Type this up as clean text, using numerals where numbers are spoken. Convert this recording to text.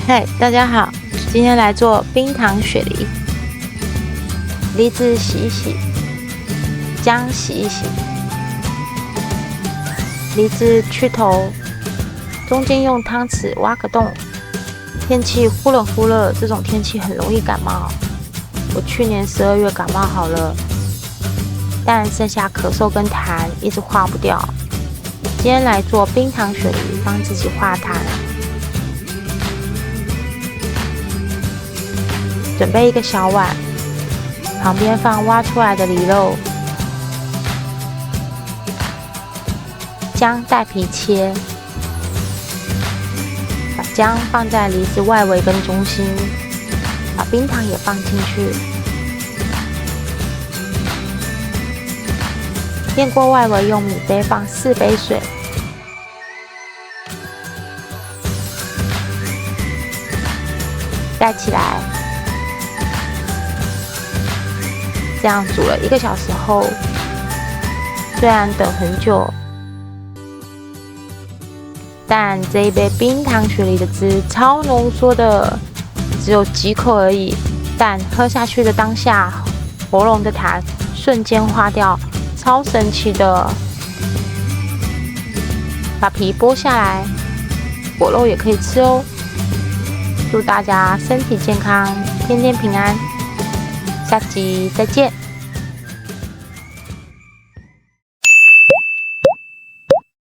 嗨，大家好，今天来做冰糖雪梨。梨子洗一洗，姜洗一洗，梨子去头，中间用汤匙挖个洞。天气忽冷忽热，这种天气很容易感冒。我去年12月感冒好了，但剩下咳嗽跟痰一直化不掉。今天来做冰糖雪梨，帮自己化痰。准备一个小碗，旁边放挖出来的梨肉，姜带皮切，把姜放在梨子外围跟中心，把冰糖也放进去，电锅外围用米杯放4杯水，盖起来。这样煮了1个小时后，虽然等很久，但这一杯冰糖雪梨的汁超浓缩的，只有几口而已，但喝下去的当下，喉咙的痰瞬间化掉，超神奇的。把皮剥下来，果肉也可以吃哦。祝大家身体健康，天天平安。下集再见。